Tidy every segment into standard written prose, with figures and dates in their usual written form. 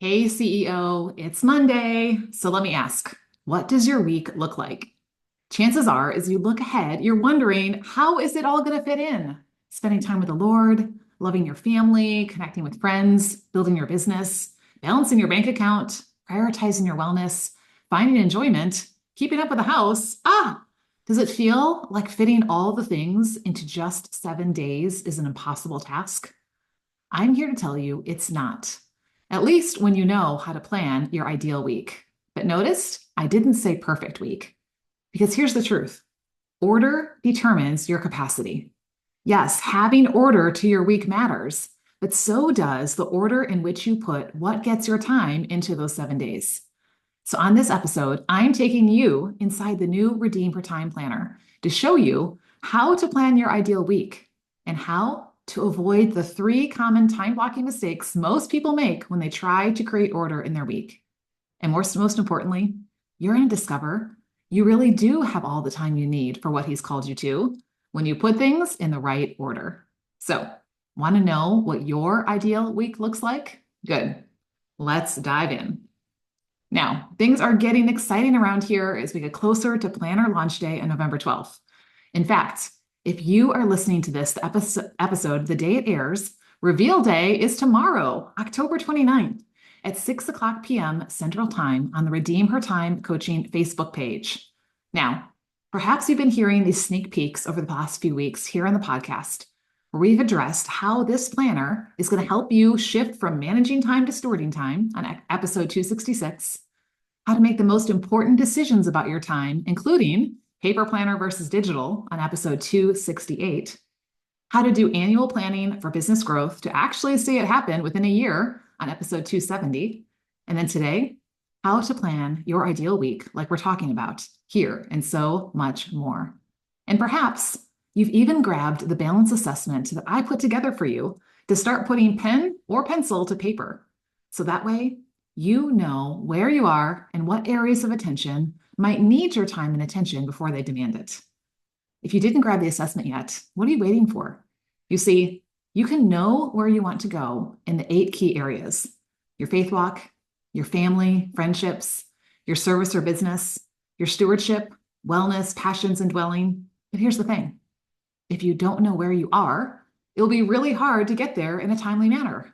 Hey, CEO, it's Monday. So let me ask, what does your week look like? Chances are, as you look ahead, you're wondering, how is it all going to fit in? Spending time with the Lord, loving your family, connecting with friends, building your business, balancing your bank account, prioritizing your wellness, finding enjoyment, keeping up with the house. Does it feel like fitting all the things into just 7 days is an impossible task? I'm here to tell you it's not. At least when you know how to plan your ideal week. But notice I didn't say perfect week because here's the truth. Order determines your capacity. Yes, having order to your week matters, but so does the order in which you put what gets your time into those 7 days. So, on this episode, I'm taking you inside the new Redeem for Time planner to show you how to plan your ideal week and how to avoid the three common time blocking mistakes most people make when they try to create order in their week. And most importantly, you're going to discover you really do have all the time you need for what he's called you to when you put things in the right order. So, want to know what your ideal week looks like? Good. Let's dive in. Now, things are getting exciting around here as we get closer to Planner launch day on November 12th. In fact, if you are listening to this episode the day it airs, reveal day is tomorrow, October 29th at 6 o'clock p.m. Central Time on the Redeem Her Time Coaching Facebook page. Now, perhaps you've been hearing these sneak peeks over the past few weeks here on the podcast, where we've addressed how this planner is going to help you shift from managing time to stewarding time on episode 266, how to make the most important decisions about your time, including paper planner versus digital on episode 268, how to do annual planning for business growth to actually see it happen within a year on episode 270, and then today, how to plan your ideal week like we're talking about here, and so much more. And perhaps you've even grabbed the balance assessment that I put together for you to start putting pen or pencil to paper. So that way, you know where you are and what areas of attention might need your time and attention before they demand it. If you didn't grab the assessment yet, what are you waiting for? You see, you can know where you want to go in the 8 key areas: your faith walk, your family, friendships, your service or business, your stewardship, wellness, passions, and dwelling. But here's the thing. If you don't know where you are, it'll be really hard to get there in a timely manner.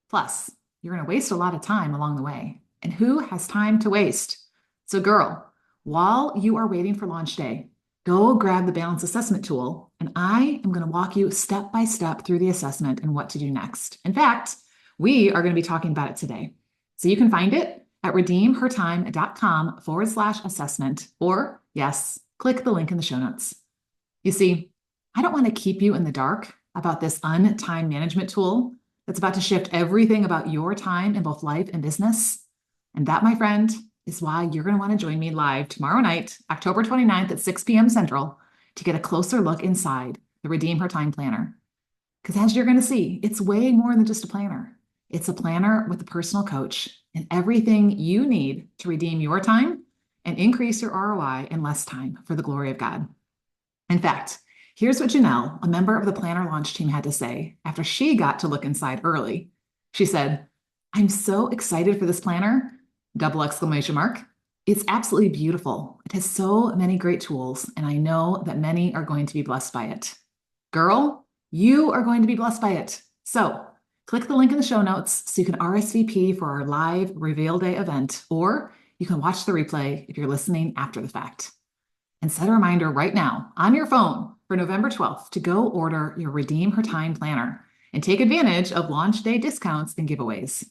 Plus, you're going to waste a lot of time along the way. And who has time to waste? So, girl, while you are waiting for launch day, go grab the balance assessment tool, and I am going to walk you step by step through the assessment and what to do next. In fact, we are going to be talking about it today. So you can find it at redeemhertime.com/assessment, or yes, click the link in the show notes. You see, I don't want to keep you in the dark about this time management tool that's about to shift everything about your time in both life and business. And that, my friend, is why you're going to want to join me live tomorrow night, October 29th at 6 p.m. Central, to get a closer look inside the Redeem Her Time planner. Because as you're going to see, it's way more than just a planner. It's a planner with a personal coach and everything you need to redeem your time and increase your ROI in less time for the glory of God. In fact, here's what Janelle, a member of the planner launch team, had to say after she got to look inside early. She said, "I'm so excited for this planner. Double exclamation mark. It's absolutely beautiful. It has so many great tools, and I know that many are going to be blessed by it." Girl, you are going to be blessed by it. So click the link in the show notes so you can RSVP for our live Reveal Day event, or you can watch the replay if you're listening after the fact. And set a reminder right now on your phone for November 12th to go order your Redeem Her Time planner and take advantage of launch day discounts and giveaways.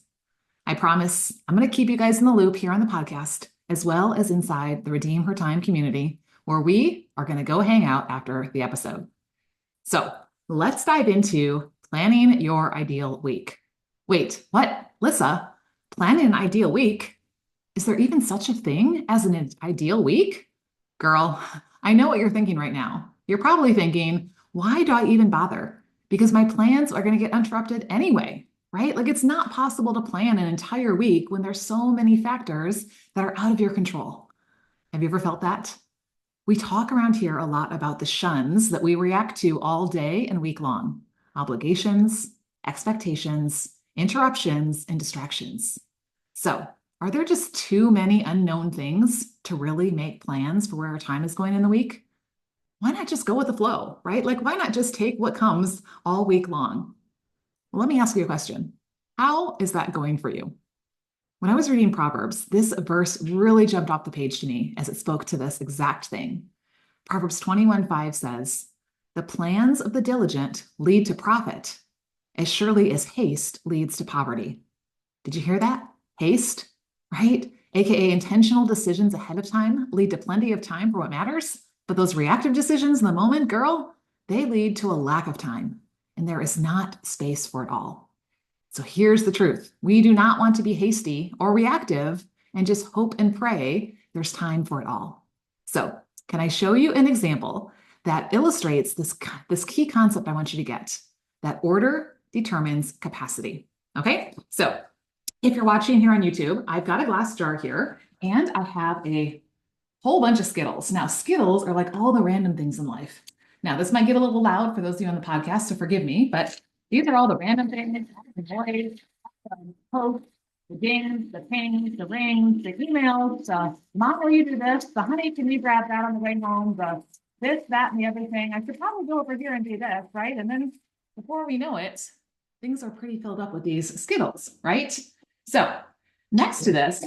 I promise I'm going to keep you guys in the loop here on the podcast, as well as inside the Redeem Her Time community, where we are going to go hang out after the episode. So let's dive into planning your ideal week. Wait, what? Lissa, planning an ideal week? Is there even such a thing as an ideal week? Girl, I know what you're thinking right now. You're probably thinking, why do I even bother? Because my plans are going to get interrupted anyway, right? Like, it's not possible to plan an entire week when there's so many factors that are out of your control. Have you ever felt that? We talk around here a lot about the shuns that we react to all day and week long: obligations, expectations, interruptions, and distractions. So, are there just too many unknown things to really make plans for where our time is going in the week? Why not just go with the flow, right? Like, why not just take what comes all week long? Well, let me ask you a question. How is that going for you? When I was reading Proverbs, this verse really jumped off the page to me as it spoke to this exact thing. Proverbs 21:5 says, "The plans of the diligent lead to profit, as surely as haste leads to poverty." Did you hear that? Haste, right? AKA intentional decisions ahead of time lead to plenty of time for what matters. But those reactive decisions in the moment, girl, they lead to a lack of time. And there is not space for it all. So here's the truth. We do not want to be hasty or reactive and just hope and pray there's time for it all. So, can I show you an example that illustrates this key concept I want you to get? That order determines capacity. Okay, so if you're watching here on YouTube, I've got a glass jar here and I have a whole bunch of Skittles. Now, Skittles are like all the random things in life. Now, this might get a little loud for those of you on the podcast, so forgive me, but these are all the random things, the boys, the posts, the games, the pings, the rings, the emails, mom, will you do this? The honey, can you grab that on the way home? The this, that, and the other thing. I should probably go over here and do this, right? And then before we know it, things are pretty filled up with these Skittles, right? So next to this,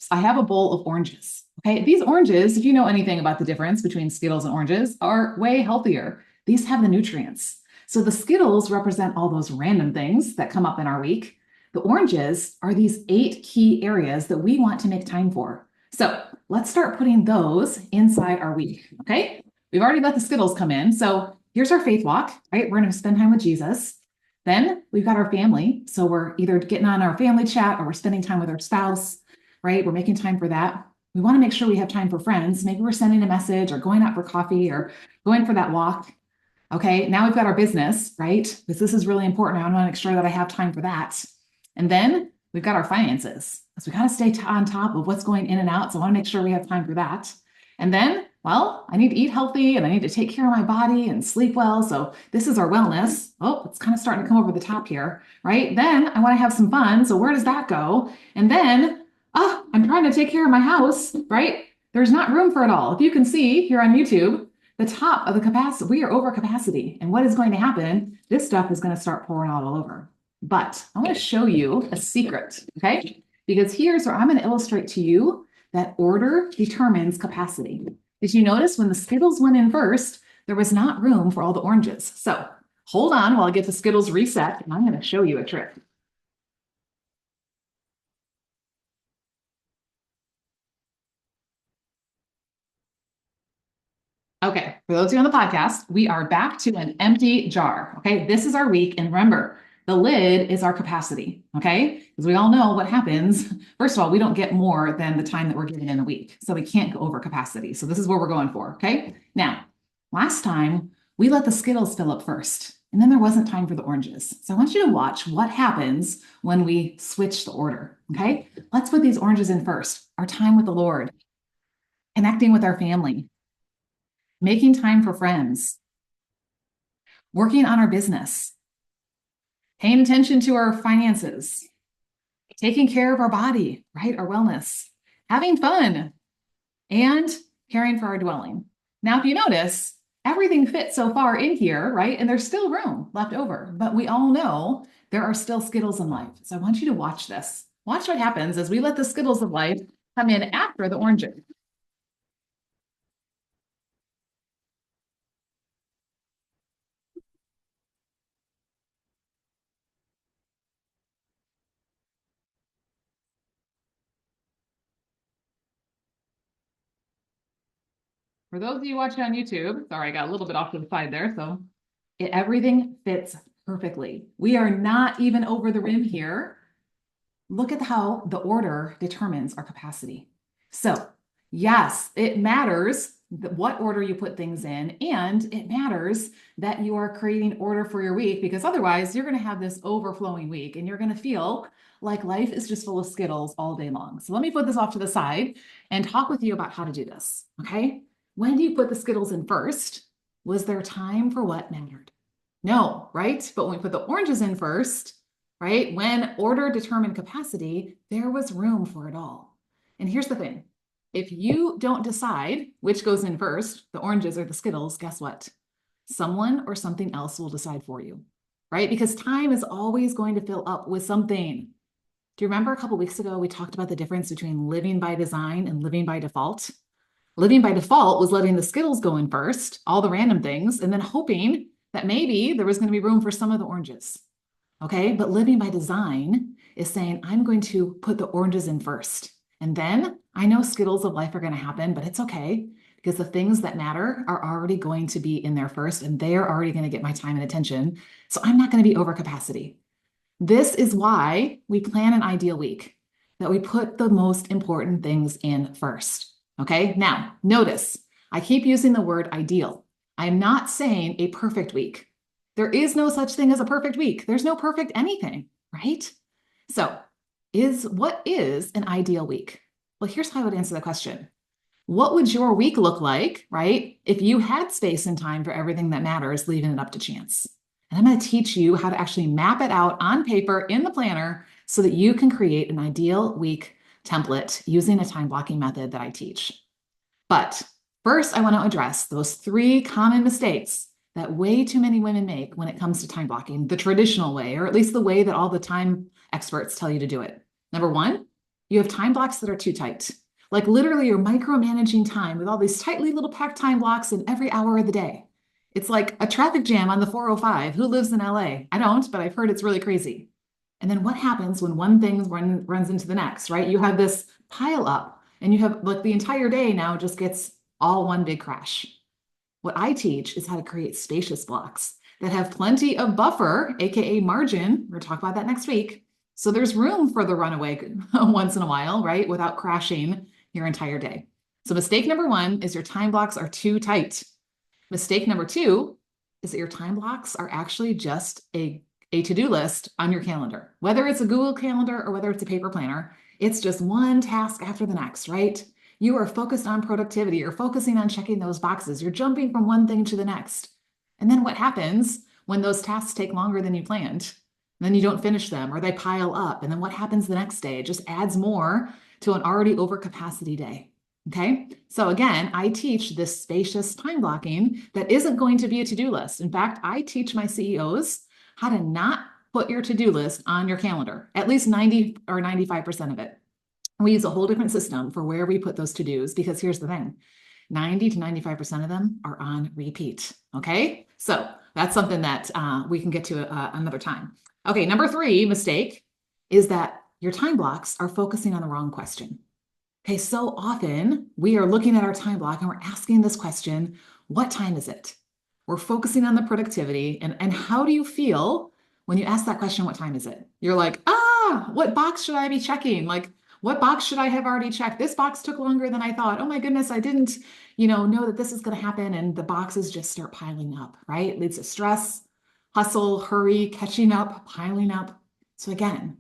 I have a bowl of oranges. Okay, these oranges, if you know anything about the difference between Skittles and oranges, are way healthier. These have the nutrients. So the Skittles represent all those random things that come up in our week. The oranges are these 8 key areas that we want to make time for. So let's start putting those inside our week. Okay, we've already let the Skittles come in. So here's our faith walk, right? We're going to spend time with Jesus. Then we've got our family. So we're either getting on our family chat or we're spending time with our spouse, right? We're making time for that. We want to make sure we have time for friends. Maybe we're sending a message or going out for coffee or going for that walk. Okay, now we've got our business, right? Because this is really important. I want to make sure that I have time for that. And then we've got our finances. So we got to stay on top of what's going in and out. So I want to make sure we have time for that. And then, well, I need to eat healthy and I need to take care of my body and sleep well. So this is our wellness. Oh, it's kind of starting to come over the top here, right? Then I want to have some fun. So where does that go? And then, I'm trying to take care of my house, right? There's not room for it all. If you can see here on YouTube, the top of the capacity, we are over capacity. And what is going to happen? This stuff is going to start pouring out all over. But I want to show you a secret, okay? Because here's where I'm going to illustrate to you that order determines capacity. Did you notice when the Skittles went in first, there was not room for all the oranges? So hold on while I get the Skittles reset, and I'm going to show you a trick. Okay, for those of you on the podcast, we are back to an empty jar. Okay, this is our week. And remember, the lid is our capacity. Okay, because we all know what happens. First of all, we don't get more than the time that we're given in a week. So we can't go over capacity. So this is what we're going for. Okay, now, last time we let the Skittles fill up first, and then there wasn't time for the oranges. So I want you to watch what happens when we switch the order. Okay, let's put these oranges in first. Our time with the Lord, connecting with our family, making time for friends, working on our business, paying attention to our finances, taking care of our body, right? Our wellness, having fun, and caring for our dwelling. Now, if you notice, everything fits so far in here, right? And there's still room left over, but we all know there are still Skittles in life. So I want you to watch this. Watch what happens as we let the Skittles of life come in after the oranges. For those of you watching on YouTube, sorry, I got a little bit off to the side there. So everything fits perfectly. We are not even over the rim here. Look at how the order determines our capacity. So yes, it matters what order you put things in, and it matters that you are creating order for your week, because otherwise you're going to have this overflowing week and you're going to feel like life is just full of Skittles all day long. So let me put this off to the side and talk with you about how to do this. Okay. When do you put the Skittles in first? Was there time for what mattered? No, right? But when we put the oranges in first, right? When order determined capacity, there was room for it all. And here's the thing. If you don't decide which goes in first, the oranges or the Skittles, guess what? Someone or something else will decide for you, right? Because time is always going to fill up with something. Do you remember a couple weeks ago, we talked about the difference between living by design and living by default? Living by default was letting the Skittles go in first, all the random things, and then hoping that maybe there was going to be room for some of the oranges. Okay. But living by design is saying, I'm going to put the oranges in first. And then I know Skittles of life are going to happen, but it's okay because the things that matter are already going to be in there first and they are already going to get my time and attention. So I'm not going to be over capacity. This is why we plan an ideal week, that we put the most important things in first. Okay. Now, notice I keep using the word ideal. I'm not saying a perfect week. There is no such thing as a perfect week. There's no perfect anything, right? So, what is an ideal week? Well, here's how I would answer the question. What would your week look like, right, if you had space and time for everything that matters, leaving it up to chance? And I'm going to teach you how to actually map it out on paper in the planner so that you can create an ideal week template using a time blocking method that I teach. But first, I want to address those 3 common mistakes that way too many women make when it comes to time blocking, the traditional way, or at least the way that all the time experts tell you to do it. Number 1, you have time blocks that are too tight. Like literally you're micromanaging time with all these tightly little packed time blocks in every hour of the day. It's like a traffic jam on the 405. Who lives in LA? I don't, but I've heard it's really crazy. And then what happens when one thing runs into the next, right? You have this pile up and you have like the entire day now just gets all one big crash. What I teach is how to create spacious blocks that have plenty of buffer, AKA margin. We're going to talk about that next week. So there's room for the runaway once in a while, right? Without crashing your entire day. So mistake number 1 is your time blocks are too tight. Mistake number 2 is that your time blocks are actually just a to-do list on your calendar. Whether it's a Google Calendar or whether it's a paper planner, it's just one task after the next, right? You are focused on productivity. You're focusing on checking those boxes. You're jumping from one thing to the next. And then what happens when those tasks take longer than you planned? Then you don't finish them or they pile up. And then what happens the next day? It just adds more to an already overcapacity day. Okay. So again, I teach this spacious time blocking that isn't going to be a to-do list. In fact, I teach my CEOs how to not put your to-do list on your calendar, at least 90 or 95% of it. We use a whole different system for where we put those to-dos because here's the thing, 90 to 95% of them are on repeat. Okay. So that's something that we can get to another time. Okay. Number 3 mistake is that your time blocks are focusing on the wrong question. Okay. So often we are looking at our time block and we're asking this question, what time is it? We're focusing on the productivity. And how do you feel when you ask that question, what time is it? You're like, what box should I be checking? Like, what box should I have already checked? This box took longer than I thought. Oh my goodness, I didn't, know that this is going to happen. And the boxes just start piling up, right? It leads to stress, hustle, hurry, catching up, piling up. So again,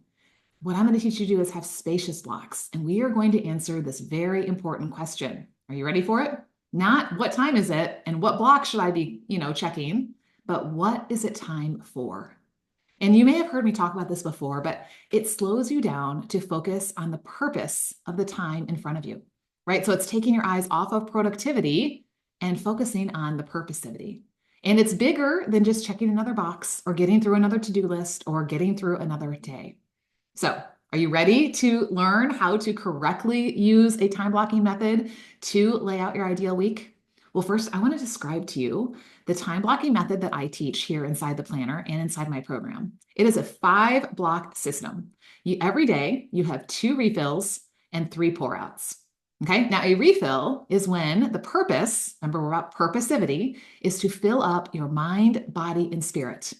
what I'm going to teach you to do is have spacious blocks. And we are going to answer this very important question. Are you ready for it? Not what time is it and what block should I be, checking, but what is it time for? And you may have heard me talk about this before, but it slows you down to focus on the purpose of the time in front of you, right? So it's taking your eyes off of productivity and focusing on the purposivity. And it's bigger than just checking another box or getting through another to-do list or getting through another day. So are you ready to learn how to correctly use a time blocking method to lay out your ideal week? Well, first, I want to describe to you the time blocking method that I teach here inside the planner and inside my program. It is a 5-block system. Every day, you have 2 refills and 3 pour outs. Okay, now a refill is when the purpose, remember we're about purposivity, is to fill up your mind, body, and spirit.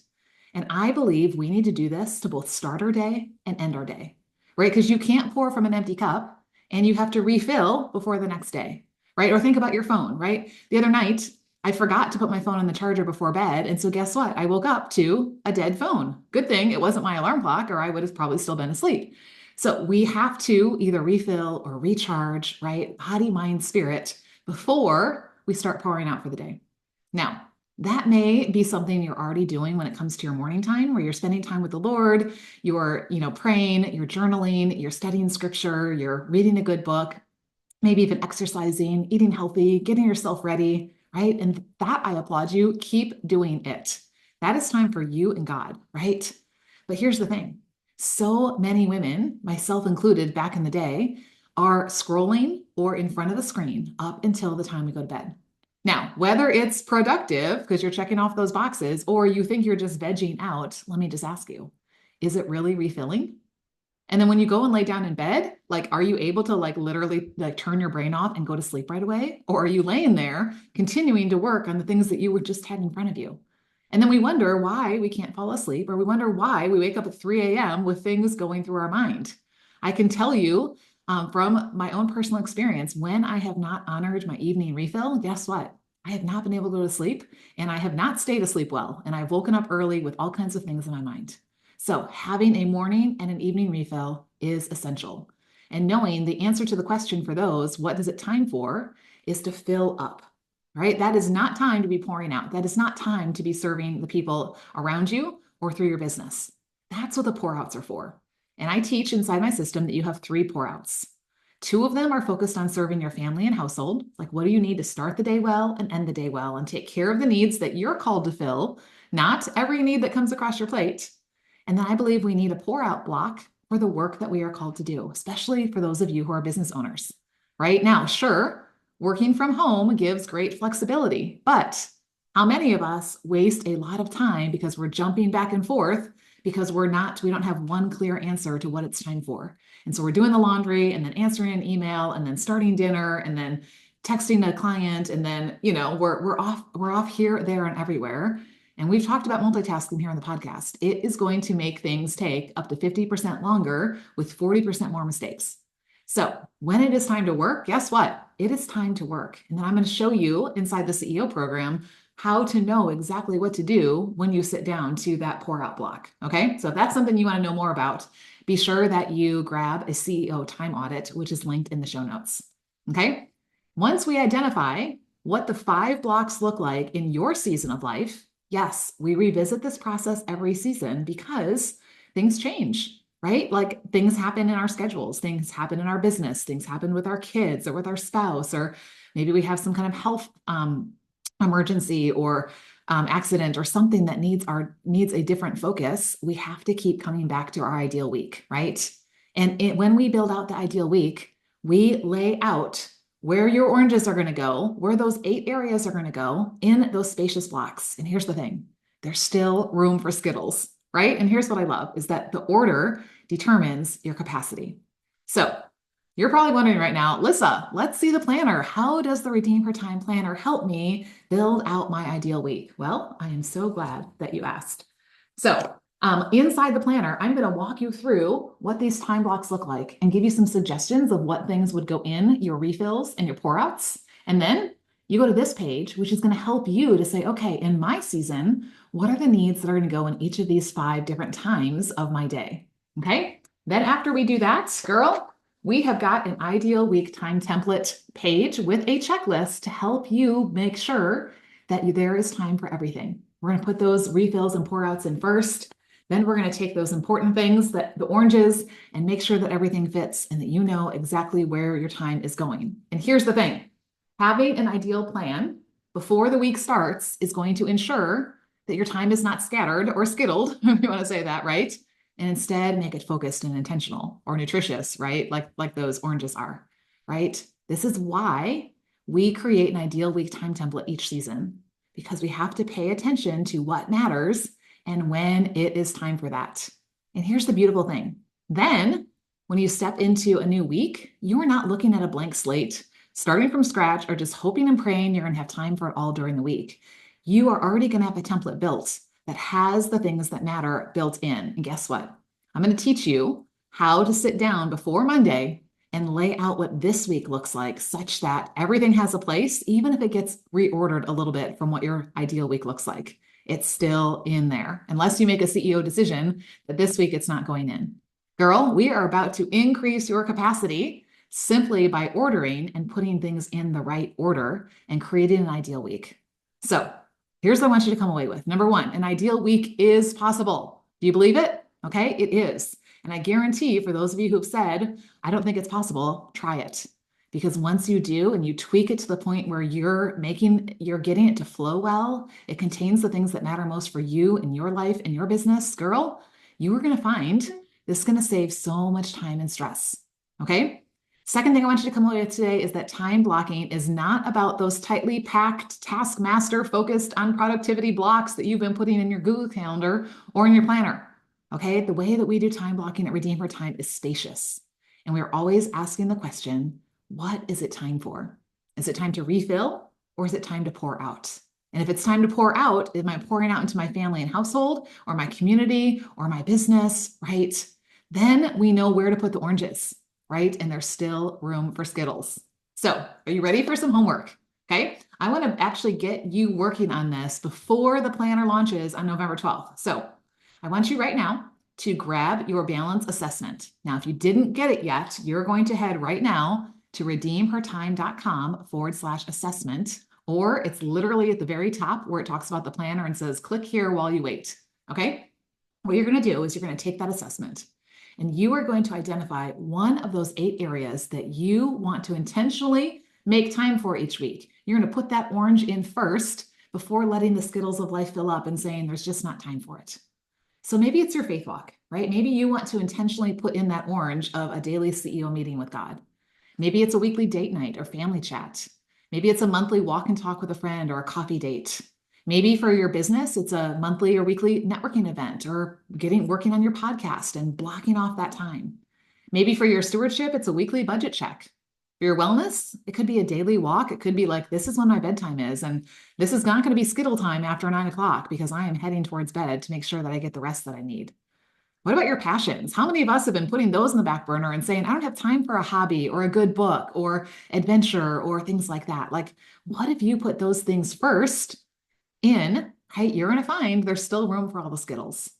And I believe we need to do this to both start our day and end our day, right? Because you can't pour from an empty cup and you have to refill before the next day, right? Or think about your phone, right? The other night, I forgot to put my phone on the charger before bed. And so guess what? I woke up to a dead phone. Good thing it wasn't my alarm clock or I would have probably still been asleep. So we have to either refill or recharge, right? Body, mind, spirit before we start pouring out for the day. Now, That may be something you're already doing when it comes to your morning time, where you're spending time with the Lord, you're, praying, you're journaling, you're studying scripture, you're reading a good book, maybe even exercising, eating healthy, getting yourself ready, right? And that I applaud you. Keep doing it. That is time for you and God, right? But here's the thing. So many women, myself included back in the day, are scrolling or in front of the screen up until the time we go to bed. Now, whether it's productive because you're checking off those boxes or you think you're just vegging out, let me just ask you, is it really refilling? And then when you go and lay down in bed, like, are you able to like literally like turn your brain off and go to sleep right away? Or are you laying there continuing to work on the things that you were just had in front of you? And then we wonder why we can't fall asleep, or we wonder why we wake up at 3 a.m. with things going through our mind. I can tell you from my own personal experience, when I have not honored my evening refill, guess what? I have not been able to go to sleep and I have not stayed asleep well. And I've woken up early with all kinds of things in my mind. So having a morning and an evening refill is essential. And knowing the answer to the question for those, what is it time for, is to fill up, right? That is not time to be pouring out. That is not time to be serving the people around you or through your business. That's what the pour outs are for. And I teach inside my system that you have 3 pour outs. 2 of them are focused on serving your family and household. Like, what do you need to start the day well and end the day well and take care of the needs that you're called to fill, not every need that comes across your plate. And then I believe we need a pour out block for the work that we are called to do, especially for those of you who are business owners. Right now, sure, working from home gives great flexibility, but how many of us waste a lot of time because we're jumping back and forth because we don't have one clear answer to what it's time for. And so we're doing the laundry and then answering an email and then starting dinner and then texting a client and then, we're off here, there, and everywhere. And we've talked about multitasking here on the podcast. It is going to make things take up to 50% longer with 40% more mistakes. So when it is time to work, guess what? It is time to work. And then I'm going to show you inside the CEO program how to know exactly what to do when you sit down to that pour out block. Okay. So if that's something you want to know more about, be sure that you grab a CEO time audit, which is linked in the show notes. Okay. Once we identify what the 5 blocks look like in your season of life, yes, we revisit this process every season because things change, right? Like, things happen in our schedules, things happen in our business, things happen with our kids or with our spouse, or maybe we have some kind of health emergency or accident or something that needs a different focus. We have to keep coming back to our ideal week, right? And when we build out the ideal week, we lay out where your oranges are going to go, where those 8 areas are going to go in those spacious blocks. And here's the thing, there's still room for Skittles, right? And here's what I love is that the order determines your capacity. So you're probably wondering right now, Lissa, let's see the planner. How does the Redeem Her Time planner help me build out my ideal week? Well, I am so glad that you asked. So inside the planner, I'm going to walk you through what these time blocks look like and give you some suggestions of what things would go in your refills and your pour outs. And then you go to this page, which is going to help you to say, okay, in my season, what are the needs that are going to go in each of these 5 different times of my day? Okay. Then after we do that, girl, we have got an ideal week time template page with a checklist to help you make sure that there is time for everything. We're going to put those refills and pour outs in first. Then we're going to take those important things, that the oranges, and make sure that everything fits and that you know exactly where your time is going. And here's the thing, having an ideal plan before the week starts is going to ensure that your time is not scattered or skittled, if you want to say that, right? And instead make it focused and intentional or nutritious, right? Like those oranges are, right? This is why we create an ideal week time template each season, because we have to pay attention to what matters and when it is time for that. And here's the beautiful thing. Then when you step into a new week, you are not looking at a blank slate, starting from scratch, or just hoping and praying you're going to have time for it all during the week. You are already going to have a template built that has the things that matter built in. And guess what? I'm going to teach you how to sit down before Monday and lay out what this week looks like such that everything has a place, even if it gets reordered a little bit from what your ideal week looks like. It's still in there, unless you make a CEO decision that this week it's not going in. Girl, we are about to increase your capacity simply by ordering and putting things in the right order and creating an ideal week. So Here's what I want you to come away with. Number one, an ideal week is possible. Do you believe it? Okay, it is. And I guarantee for those of you who've said, I don't think it's possible, try it. Because once you do and you tweak it to the point where you're getting it to flow well, it contains the things that matter most for you in your life and your business, girl, you are going to find this is going to save so much time and stress. Okay. Second thing I want you to come away with today is that time blocking is not about those tightly packed, taskmaster focused on productivity blocks that you've been putting in your Google Calendar or in your planner. Okay, the way that we do time blocking at Redeem Her Time is spacious. And we're always asking the question, what is it time for? Is it time to refill or is it time to pour out? And if it's time to pour out, am I pouring out into my family and household or my community or my business, right? Then we know where to put the oranges, right? And there's still room for Skittles. So are you ready for some homework? Okay. I want to actually get you working on this before the planner launches on November 12th. So I want you right now to grab your balance assessment. Now, if you didn't get it yet, you're going to head right now to redeemhertime.com/assessment, or it's literally at the very top where it talks about the planner and says, click here while you wait. Okay. What you're going to do is you're going to take that assessment and you are going to identify one of those 8 areas that you want to intentionally make time for each week. You're going to put that orange in first before letting the Skittles of life fill up and saying there's just not time for it. So maybe it's your faith walk, right? Maybe you want to intentionally put in that orange of a daily CEO meeting with God. Maybe it's a weekly date night or family chat. Maybe it's a monthly walk and talk with a friend or a coffee date. Maybe for your business, it's a monthly or weekly networking event or working on your podcast and blocking off that time. Maybe for your stewardship, it's a weekly budget check. For your wellness, it could be a daily walk. It could be like, this is when my bedtime is, and this is not going to be Skittle time after 9 o'clock because I am heading towards bed to make sure that I get the rest that I need. What about your passions? How many of us have been putting those in the back burner and saying, I don't have time for a hobby or a good book or adventure or things like that? Like, what if you put those things first in, hey, you're going to find there's still room for all the Skittles.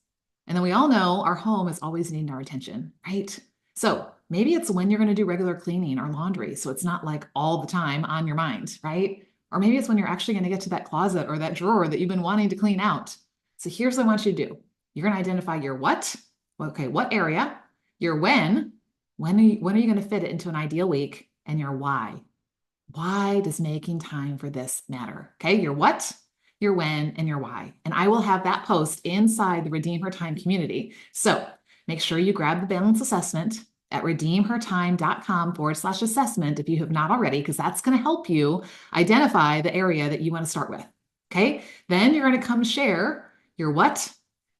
And then we all know our home is always needing our attention, right? So maybe it's when you're going to do regular cleaning or laundry. So it's not like all the time on your mind, right? Or maybe it's when you're actually going to get to that closet or that drawer that you've been wanting to clean out. So here's what I want you to do. You're going to identify your what, okay, what area, your when are you going to fit it into an ideal week, and your why. Why does making time for this matter? Okay, your what, your when, and your why. And I will have that post inside the Redeem Her Time community. So make sure you grab the balance assessment at redeemhertime.com/assessment if you have not already, because that's going to help you identify the area that you want to start with. Okay, then you're going to come share your what,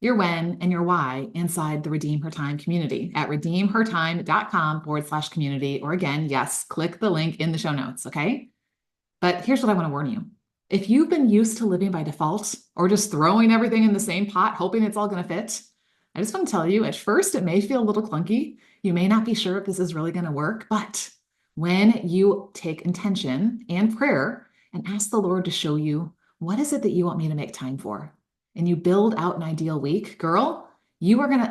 your when, and your why inside the Redeem Her Time community at redeemhertime.com/community. Or again, yes, click the link in the show notes. Okay. But here's what I want to warn you. If you've been used to living by default or just throwing everything in the same pot, hoping it's all going to fit, I just want to tell you at first, it may feel a little clunky. You may not be sure if this is really going to work, but when you take intention and prayer and ask the Lord to show you, what is it that you want me to make time for? And you build out an ideal week, girl,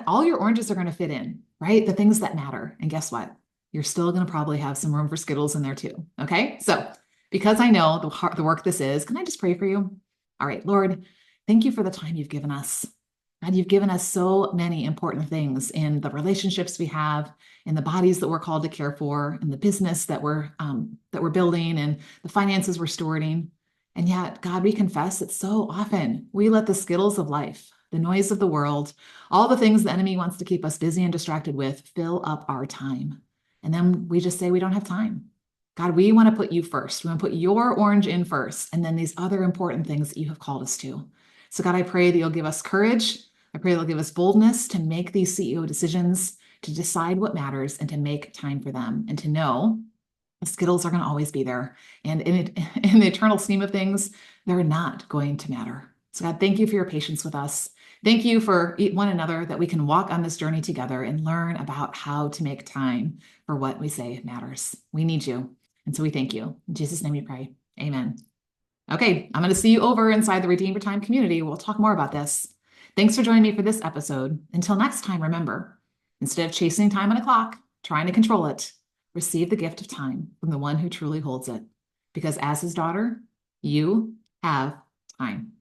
all your oranges are going to fit in, right? The things that matter. And guess what? You're still going to probably have some room for Skittles in there too. Okay. So because I know the work this is, can I just pray for you? All right, Lord, thank you for the time you've given us. God, you've given us so many important things in the relationships we have, in the bodies that we're called to care for, in the business that we're building, and the finances we're stewarding. And yet, God, we confess that so often we let the Skittles of life, the noise of the world, all the things the enemy wants to keep us busy and distracted with, fill up our time. And then we just say we don't have time. God, we want to put you first. We want to put your orange in first, and then these other important things that you have called us to. So God, I pray that you'll give us courage. I pray that you'll give us boldness to make these CEO decisions, to decide what matters and to make time for them, and to know the Skittles are going to always be there. And in the eternal scheme of things, they're not going to matter. So God, thank you for your patience with us. Thank you for one another, that we can walk on this journey together and learn about how to make time for what we say matters. We need you. And so we thank you. In Jesus' name we pray. Amen. Okay, I'm going to see you over inside the Redeem Her Time community. We'll talk more about this. Thanks for joining me for this episode. Until next time, remember, instead of chasing time on a clock, trying to control it, receive the gift of time from the one who truly holds it. Because as his daughter, you have time.